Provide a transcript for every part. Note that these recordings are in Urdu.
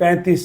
35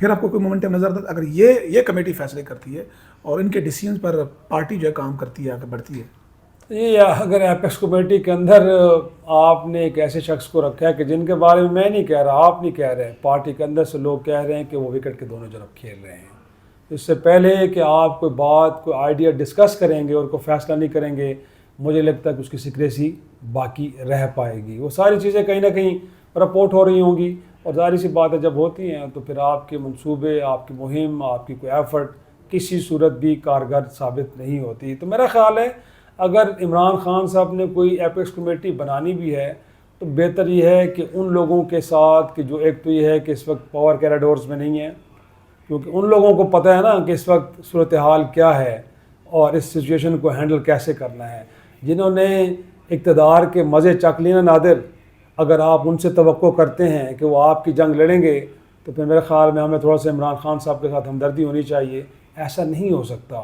پھر آپ کو کوئی مومنٹم نظر آتا ہے اگر یہ کمیٹی فیصلے کرتی ہے اور ان کے ڈیسیژنس پر پارٹی جو ہے کام کرتی ہے آگے بڑھتی ہے؟ یہ اگر ایپیکس کمیٹی کے اندر آپ نے ایک ایسے شخص کو رکھا ہے کہ جن کے بارے میں نہیں کہہ رہا، آپ نہیں کہہ رہے، پارٹی کے اندر سے لوگ کہہ رہے ہیں کہ وہ وکٹ کے دونوں جانب کھیل رہے ہیں، اس سے پہلے کہ آپ کوئی بات کوئی آئیڈیا ڈسکس کریں گے اور کوئی فیصلہ نہیں کریں گے، مجھے لگتا ہے کہ اس کی سیکریسی باقی رہ پائے گی. وہ ساری چیزیں کہیں نہ کہیں رپورٹ ہو رہی ہوں گی، اور ظاہر سی بات ہے جب ہوتی ہیں تو پھر آپ کے منصوبے، آپ کی مہم، آپ کی کوئی ایفرٹ کسی صورت بھی کارگر ثابت نہیں ہوتی. تو میرا خیال ہے اگر عمران خان صاحب نے کوئی ایپیکس کمیٹی بنانی بھی ہے تو بہتر یہ ہے کہ ان لوگوں کے ساتھ کہ جو ایک تو یہ ہے کہ اس وقت پاور کیریڈورز میں نہیں ہیں، کیونکہ ان لوگوں کو پتہ ہے نا کہ اس وقت صورتحال کیا ہے اور اس سچویشن کو ہینڈل کیسے کرنا ہے. جنہوں نے اقتدار کے مزے چکھ لیے نا نادر، اگر آپ ان سے توقع کرتے ہیں کہ وہ آپ کی جنگ لڑیں گے تو پھر میرے خیال میں ہمیں تھوڑا سا عمران خان صاحب کے ساتھ ہمدردی ہونی چاہیے. ایسا نہیں ہو سکتا،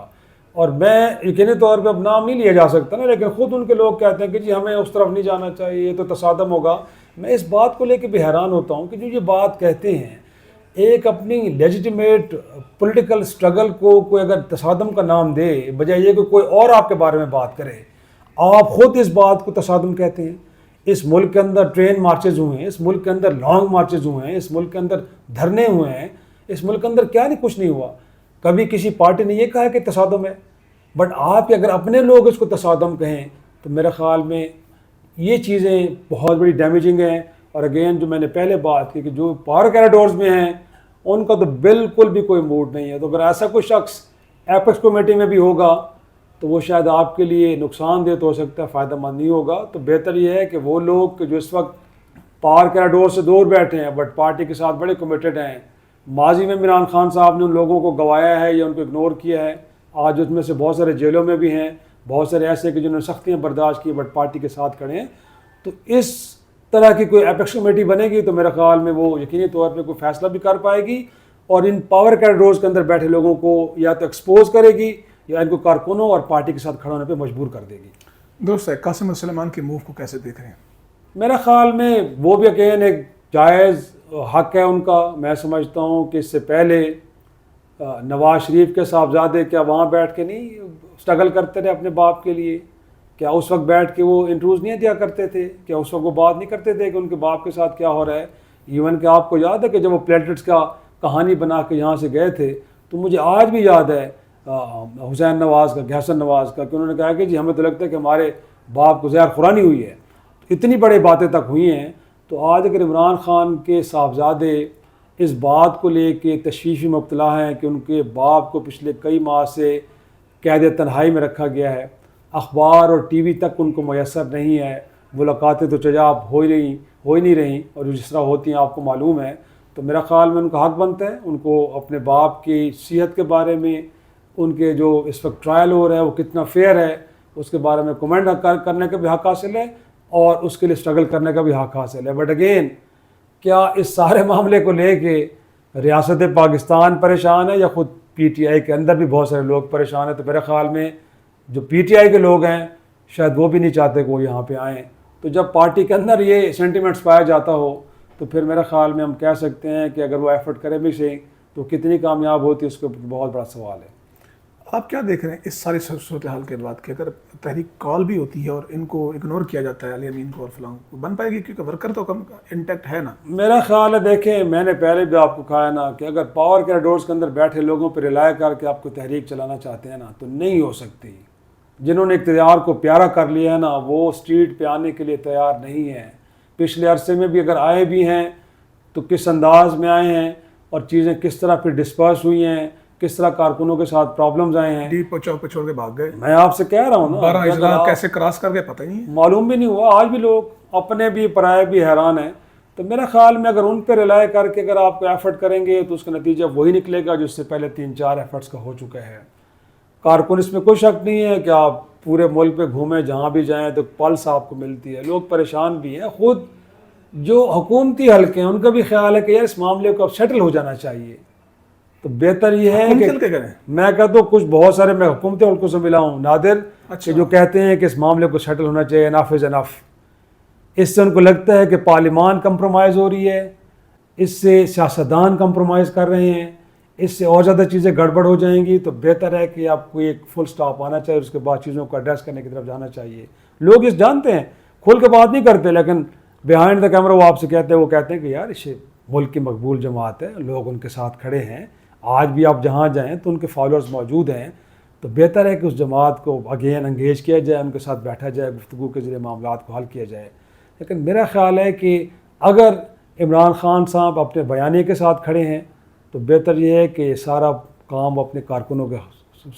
اور میں یقینی طور پہ اب نام نہیں لیا جا سکتا نا، لیکن خود ان کے لوگ کہتے ہیں کہ جی ہمیں اس طرف نہیں جانا چاہیے، یہ تو تصادم ہوگا. میں اس بات کو لے کے بھی حیران ہوتا ہوں کہ جو یہ بات کہتے ہیں، ایک اپنی لیجیٹیمیٹ پولیٹیکل سٹرگل کو کوئی اگر تصادم کا نام دے، بجائے یہ کہ کوئی اور آپ کے بارے میں بات کرے، آپ خود اس بات کو تصادم کہتے ہیں. اس ملک کے اندر ٹرین مارچز ہوئے ہیں، اس ملک کے اندر لانگ مارچز ہوئے ہیں، اس ملک کے اندر دھرنے ہوئے ہیں، اس ملک کے اندر کیا نہیں کچھ نہیں ہوا. کبھی کسی پارٹی نے یہ کہا کہ تصادم ہے، بٹ آپ کے اگر اپنے لوگ اس کو تصادم کہیں تو میرے خیال میں یہ چیزیں بہت بڑی ڈیمیجنگ ہیں. اور اگین جو میں نے پہلے بات کی کہ جو پاور کیریڈورز میں ہیں ان کا تو بالکل بھی کوئی موڈ نہیں ہے. تو اگر ایسا کوئی شخص ایپیکس کمیٹی میں بھی ہوگا تو وہ شاید آپ کے لیے نقصان دہ تو ہو سکتا ہے، فائدہ مند نہیں ہوگا. تو بہتر یہ ہے کہ وہ لوگ کہ جو اس وقت پاور کیریڈور سے دور بیٹھے ہیں بٹ پارٹی کے ساتھ بڑے کمیٹڈ ہیں، ماضی میں عمران خان صاحب نے ان لوگوں کو گوایا ہے یا ان کو اگنور کیا ہے، آج اس میں سے بہت سارے جیلوں میں بھی ہیں، بہت سارے ایسے کہ جنہوں نے سختیاں برداشت کی بٹ پارٹی کے ساتھ کھڑے ہیں. تو اس طرح کی کوئی ایپیکس کمیٹی بنے گی تو میرے خیال میں وہ یقینی طور پہ کوئی فیصلہ بھی کر پائے گی اور ان پاور کیریڈورز کے اندر بیٹھے لوگوں کو یا تو ایکسپوز کرے گی یا ان کو کارکنوں اور پارٹی کے ساتھ کھڑا ہونے پہ مجبور کر دے گی. دوست ہے قاسم سلیمان کے موو کو کیسے دیکھ رہے ہیں؟ میرے خیال میں وہ بھی اگین ایک جائز حق ہے ان کا. میں سمجھتا ہوں کہ اس سے پہلے نواز شریف کے صاحبزادے کیا وہاں بیٹھ کے نہیں اسٹرگل کرتے رہے اپنے باپ کے لیے؟ کیا اس وقت بیٹھ کے وہ انٹرویوز نہیں دیا کرتے تھے؟ کیا اس وقت وہ بات نہیں کرتے تھے کہ ان کے باپ کے ساتھ کیا ہو رہا ہے؟ ایون کہ آپ کو یاد ہے کہ جب وہ پلیٹلٹس کا کہانی بنا کے یہاں سے گئے تھے تو مجھے آج بھی یاد ہے حسین نواز کا کہ حسن نواز کا کہ انہوں نے کہا کہ جی ہمیں تو لگتا ہے کہ ہمارے باپ کو زہر خورانی ہوئی ہے. اتنی بڑی باتیں تک ہوئی ہیں. تو آج اگر عمران خان کے صاحبزادے اس بات کو لے کے تشویش میں مبتلا ہیں کہ ان کے باپ کو پچھلے کئی ماہ سے قید تنہائی میں رکھا گیا ہے، اخبار اور ٹی وی تک ان کو میسر نہیں ہے، ملاقاتیں تو چجاب ہو ہی نہیں رہیں اور جس طرح ہوتی ہیں آپ کو معلوم ہے. تو میرا خیال میں ان کا حق بنتا ہے ان کو اپنے باپ کی صحت کے بارے میں، ان کے جو اس وقت ٹرائل ہو رہا ہے وہ کتنا فیئر ہے اس کے بارے میں کمنٹ کرنے کا بھی حق حاصل ہے اور اس کے لیے اسٹرگل کرنے کا بھی حق حاصل ہے. بٹ اگین کیا اس سارے معاملے کو لے کے ریاست پاکستان پریشان ہے یا خود پی ٹی آئی کے اندر بھی بہت سارے لوگ پریشان ہیں؟ تو میرے خیال میں جو پی ٹی آئی کے لوگ ہیں شاید وہ بھی نہیں چاہتے کہ وہ یہاں پہ آئیں. تو جب پارٹی کے اندر یہ سینٹیمنٹس پایا جاتا ہو تو پھر میرے خیال میں ہم کہہ سکتے ہیں کہ اگر وہ ایفرٹ کرے بھی صحیح تو کتنی کامیاب ہوتی ہے اس کا بہت بڑا سوال ہے. آپ کیا دیکھ رہے ہیں اس ساری صورتحال کے بعد کہ اگر تحریک کال بھی ہوتی ہے اور ان کو اگنور کیا جاتا ہے علی امین کو اور فلاں کو، بن پائے گی؟ کیونکہ ورکر تو کم انٹیکٹ ہے نا. میرا خیال ہے دیکھیں میں نے پہلے بھی آپ کو کہا ہے نا کہ اگر پاور کیریڈورز کے اندر بیٹھے لوگوں پہ ریلائی کر کے آپ کو تحریک چلانا چاہتے ہیں نا تو نہیں ہو سکتی. جنہوں نے اقتدار کو پیارا کر لیا ہے نا وہ اسٹریٹ پہ آنے کے لیے تیار نہیں ہیں. پچھلے عرصے میں بھی اگر آئے بھی ہیں تو کس انداز میں آئے ہیں اور چیزیں کس طرح پھر ڈسپرس ہوئی ہیں، کس طرح کارکنوں کے ساتھ پرابلمز آئے ہیں. ڈیپ چوک پہ چھوڑ کے بھاگ گئے. میں آپ سے کہہ رہا ہوں نا 12 اضلاع کیسے کراس کر گئے پتہ ہی نہیں، معلوم بھی نہیں ہوا. آج بھی لوگ اپنے بھی پرائے بھی حیران ہیں. تو میرے خیال میں اگر ان پہ ریلائی کر کے اگر آپ کو ایفرٹ کریں گے تو اس کا نتیجہ وہی نکلے گا جو اس سے پہلے 3-4 ایفرٹس کا ہو چکا ہے. کارکن اس میں کوئی شک نہیں ہے کہ آپ پورے ملک پہ گھومیں جہاں بھی جائیں تو پلس آپ کو ملتی ہے. لوگ پریشان بھی ہیں. خود جو حکومتی حلقے ہیں ان کا بھی خیال ہے کہ یار اس معاملے کو اب سیٹل ہو جانا چاہیے. تو بہتر یہ ہے کہ میں کہتا ہوں کچھ بہت سارے میں حکومتی حلقوں سے ملا ہوں نادر کہ جو کہتے ہیں کہ اس معاملے کو سیٹل ہونا چاہیے، انف از انف. اس سے ان کو لگتا ہے کہ پارلیمان کمپرومائز ہو رہی ہے، اس سے سیاستدان کمپرومائز کر رہے ہیں، اس سے اور زیادہ چیزیں گڑبڑ ہو جائیں گی. تو بہتر ہے کہ آپ کو ایک فل سٹاپ آنا چاہیے، اس کے بعد چیزوں کو ایڈریس کرنے کی طرف جانا چاہیے. لوگ اس جانتے ہیں، کھل کے بات نہیں کرتے، لیکن بیہائنڈ دا کیمرہ وہ آپ سے کہتے ہیں، وہ کہتے ہیں کہ یار یہ ملک کی مقبول جماعت ہے، لوگ ان کے ساتھ کھڑے ہیں. آج بھی آپ جہاں جائیں تو ان کے فالوورز موجود ہیں. تو بہتر ہے کہ اس جماعت کو اگین انگیج کیا جائے، ان کے ساتھ بیٹھا جائے، گفتگو کے ذریعے معاملات کو حل کیا جائے. لیکن میرا خیال ہے کہ اگر عمران خان صاحب اپنے بیانیے کے ساتھ کھڑے ہیں تو بہتر یہ ہے کہ یہ سارا کام اپنے کارکنوں کے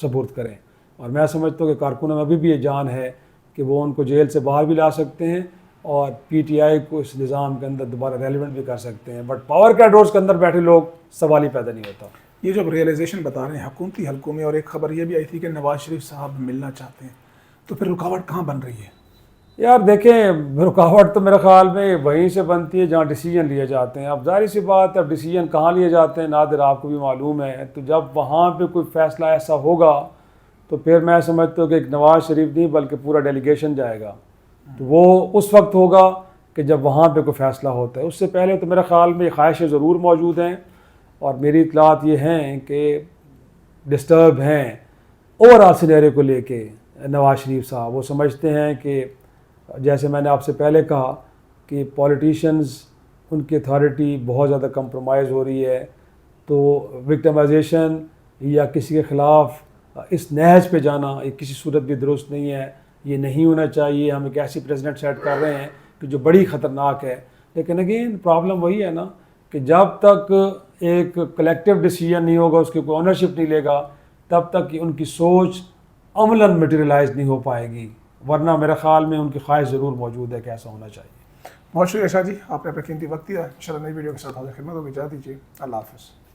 سپرد کریں. اور میں سمجھتا ہوں کہ کارکنوں میں ابھی بھی یہ جان ہے کہ وہ ان کو جیل سے باہر بھی لا سکتے ہیں اور پی ٹی آئی کو اس نظام کے اندر دوبارہ ریلیونٹ بھی کر سکتے ہیں. بٹ پاور کریڈورز کے اندر بیٹھے لوگ سوال ہی پیدا نہیں ہوتا. یہ جو ریئلائزیشن بتا رہے ہیں حکومتی حلقوں میں، اور ایک خبر یہ بھی آئی تھی کہ نواز شریف صاحب ملنا چاہتے ہیں، تو پھر رکاوٹ کہاں بن رہی ہے؟ یار دیکھیں، رکاوٹ تو میرے خیال میں وہیں سے بنتی ہے جہاں ڈیسیجن لیے جاتے ہیں. اب ظاہر سی بات ہے، اب ڈیسیجن کہاں لیے جاتے ہیں نادر، آپ کو بھی معلوم ہے. تو جب وہاں پہ کوئی فیصلہ ایسا ہوگا تو پھر میں سمجھتا ہوں کہ ایک نواز شریف نہیں بلکہ پورا ڈیلیگیشن جائے گا. تو وہ اس وقت ہوگا کہ جب وہاں پہ کوئی فیصلہ ہوتا ہے. اس سے پہلے تو میرے خیال میں خواہشیں ضرور موجود ہیں، اور میری اطلاعات یہ ہیں کہ ڈسٹرب ہیں اوور آل سینیریو کو لے کے نواز شریف صاحب. وہ سمجھتے ہیں کہ جیسے میں نے آپ سے پہلے کہا کہ پولیٹیشنز، ان کی اتھارٹی بہت زیادہ کمپرومائز ہو رہی ہے. تو وکٹمائزیشن یا کسی کے خلاف اس نہج پہ جانا یہ کسی صورت بھی درست نہیں ہے. یہ نہیں ہونا چاہیے. ہم ایک ایسی پریزیڈنٹ سیٹ کر رہے ہیں کہ جو بڑی خطرناک ہے. لیکن اگین پرابلم وہی ہے نا کہ جب تک ایک کلیکٹیو ڈیسیجن نہیں ہوگا، اس کی کوئی اونرشپ نہیں لے گا، تب تک کہ ان کی سوچ عملاً مٹیریلائز نہیں ہو پائے گی. ورنہ میرے خیال میں ان کی خواہش ضرور موجود ہے کہ ایسا ہونا چاہیے. بہت شکریہ شاہ جی، آپ نے اپنا قیمتی وقت دیا. انشاءاللہ نئی ویڈیو کے ساتھ حاضر خدمت ہوگی. اجازت دیجیے. اللہ حافظ.